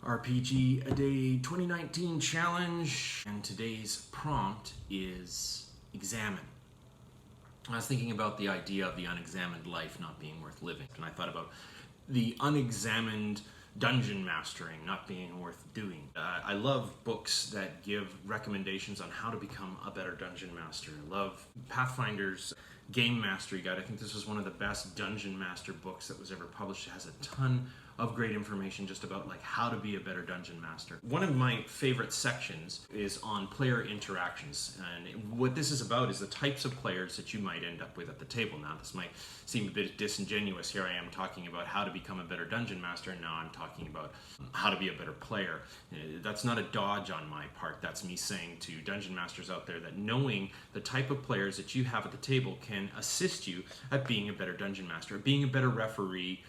RPG A Day 2019 challenge, and today's prompt is examine. I was thinking about the idea of the unexamined life not being worth living, and I thought about the unexamined dungeon mastering not being worth doing. I love books that give recommendations on how to become a better dungeon master. I love Pathfinder's Game Mastery Guide. I think this was one of the best dungeon master books that was ever published. It has a ton of great information just about like how to be a better dungeon master. One of my favorite sections is on player interactions, and what this is about is the types of players that you might end up with at the table. Now this might seem a bit disingenuous. Here I am talking about how to become a better dungeon master, and now I'm talking about how to be a better player. That's not a dodge on my part. That's me saying to dungeon masters out there that knowing the type of players that you have at the table can assist you at being a better dungeon master, being a better referee,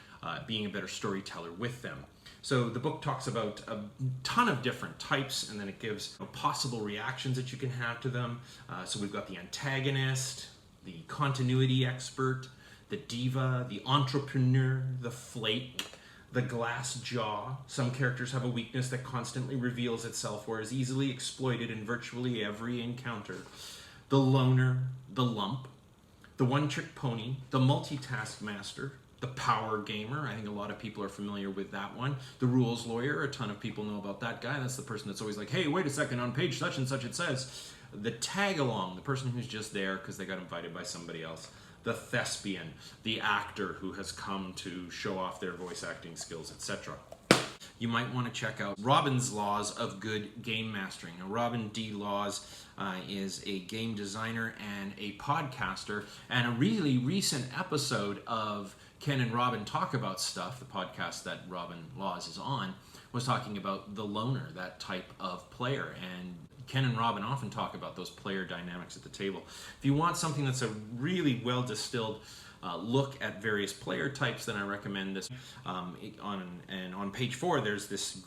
being a better storyteller with them. So the book talks about a ton of different types, and then it gives possible reactions that you can have to them. So we've got the antagonist, the continuity expert, the diva, the entrepreneur, the flake, the glass jaw. Some characters have a weakness that constantly reveals itself or is easily exploited in virtually every encounter. The loner, the lump, the one-trick pony, the multitask master, the power gamer. I think a lot of people are familiar with that one. The rules lawyer, a ton of people know about that guy. That's the person that's always like, hey, wait a second, on page such and such it says. The tag along, the person who's just there because they got invited by somebody else. The thespian, the actor who has come to show off their voice acting skills, etc. You might want to check out Robin's Laws of Good Game Mastering. Now, Robin D. Laws is a game designer and a podcaster, and a really recent episode of Ken and Robin Talk About Stuff, the podcast that Robin Laws is on, was talking about the loner, that type of player. And Ken and Robin often talk about those player dynamics at the table. If you want something that's a really well-distilled look at various player types, then I recommend this. On page 4, there's this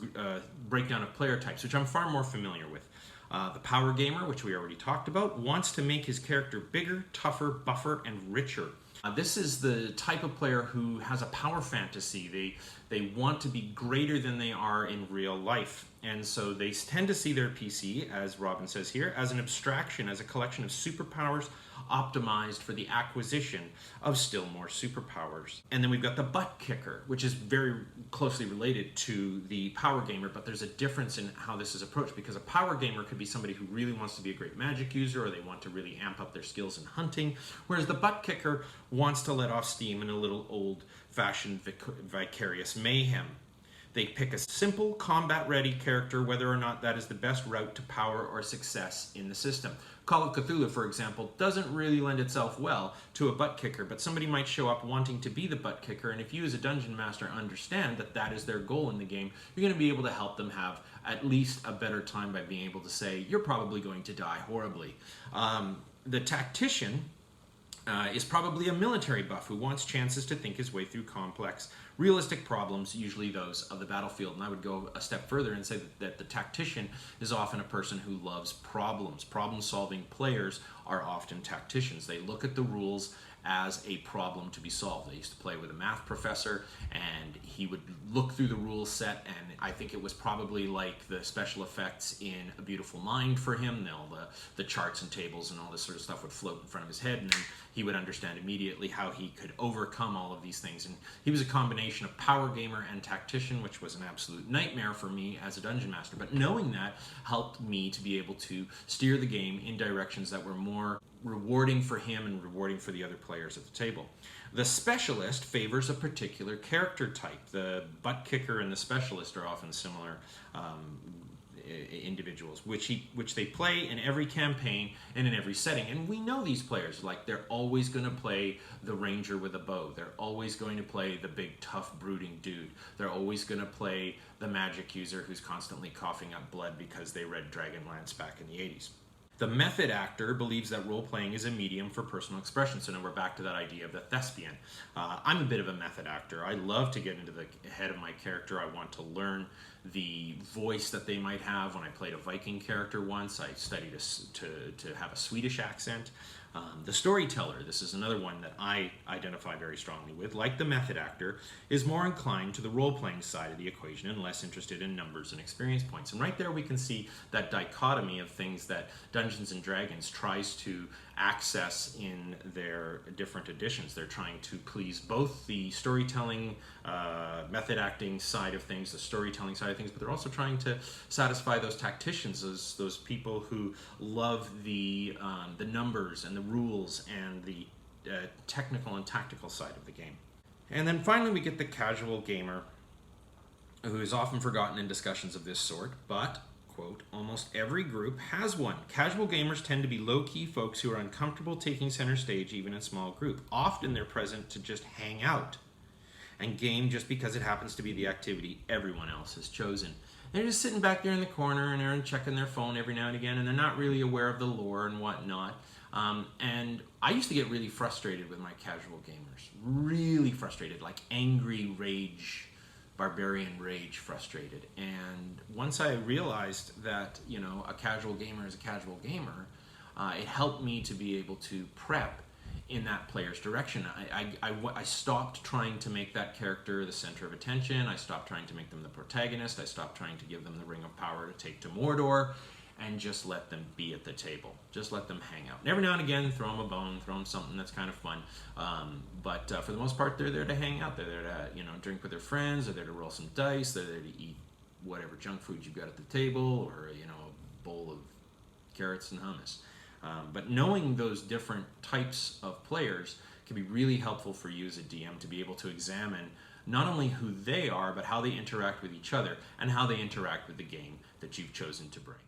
breakdown of player types, which I'm far more familiar with. The power gamer, which we already talked about, wants to make his character bigger, tougher, buffer, and richer. This is the type of player who has a power fantasy. They want to be greater than they are in real life. And so they tend to see their PC, as Robin says here, as an abstraction, as a collection of superpowers optimized for the acquisition of still more superpowers. And then we've got the butt kicker, which is very closely related to the power gamer, but there's a difference in how this is approached, because a power gamer could be somebody who really wants to be a great magic user, or they want to really amp up their skills in hunting, whereas the butt kicker wants to let off steam in a little old-fashioned vicarious mayhem. They pick a simple, combat-ready character, whether or not that is the best route to power or success in the system. Call of Cthulhu, for example, doesn't really lend itself well to a butt kicker, but somebody might show up wanting to be the butt kicker, and if you as a dungeon master understand that that is their goal in the game, you're going to be able to help them have at least a better time by being able to say, you're probably going to die horribly. The Tactician is probably a military buff who wants chances to think his way through complex, realistic problems, usually those of the battlefield. And I would go a step further and say that the tactician is often a person who loves problems. Problem-solving players are often tacticians. They look at the rules as a problem to be solved. I used to play with a math professor, and he would look through the rule set, and I think it was probably like the special effects in A Beautiful Mind for him. The charts and tables and all this sort of stuff would float in front of his head, and then he would understand immediately how he could overcome all of these things. And he was a combination of power gamer and tactician, which was an absolute nightmare for me as a dungeon master. But knowing that helped me to be able to steer the game in directions that were more rewarding for him and rewarding for the other players at the table. The specialist favors a particular character type. The butt kicker and the specialist are often similar individuals, which they play in every campaign and in every setting. And we know these players, like they're always going to play the ranger with a bow. They're always going to play the big, tough, brooding dude. They're always going to play the magic user who's constantly coughing up blood because they read Dragonlance back in the 80s. The method actor believes that role-playing is a medium for personal expression. So now we're back to that idea of the thespian. I'm a bit of a method actor. I love to get into the head of my character. I want to learn the voice that they might have. When I played a Viking character once, I studied to have a Swedish accent. The storyteller, this is another one that I identify very strongly with, like the method actor, is more inclined to the role-playing side of the equation and less interested in numbers and experience points. And right there we can see that dichotomy of things that Dungeons & Dragons tries to access in their different editions. They're trying to please both the storytelling, method acting side of things, the storytelling side of things, but they're also trying to satisfy those tacticians, those people who love the numbers and the rules and the technical and tactical side of the game. And then finally we get the casual gamer, who is often forgotten in discussions of this sort, but quote, almost every group has one. Casual gamers tend to be low-key folks who are uncomfortable taking center stage even in a small group. Often they're present to just hang out and game just because it happens to be the activity everyone else has chosen. They're just sitting back there in the corner and they're checking their phone every now and again, and they're not really aware of the lore and whatnot. And I used to get really frustrated with my casual gamers. Really frustrated, like angry rage, barbarian rage frustrated. And once I realized that, you know, a casual gamer is a casual gamer, it helped me to be able to prep in that player's direction. I stopped trying to make that character the center of attention. I stopped trying to make them the protagonist. I stopped trying to give them the ring of power to take to Mordor, and just let them be at the table. Just let them hang out. And every now and again, throw them a bone, throw them something that's kind of fun. But for the most part, they're there to hang out. They're there to, you know, drink with their friends. They're there to roll some dice. They're there to eat whatever junk food you've got at the table, or, you know, a bowl of carrots and hummus. But knowing those different types of players can be really helpful for you as a DM to be able to examine not only who they are, but how they interact with each other and how they interact with the game that you've chosen to bring.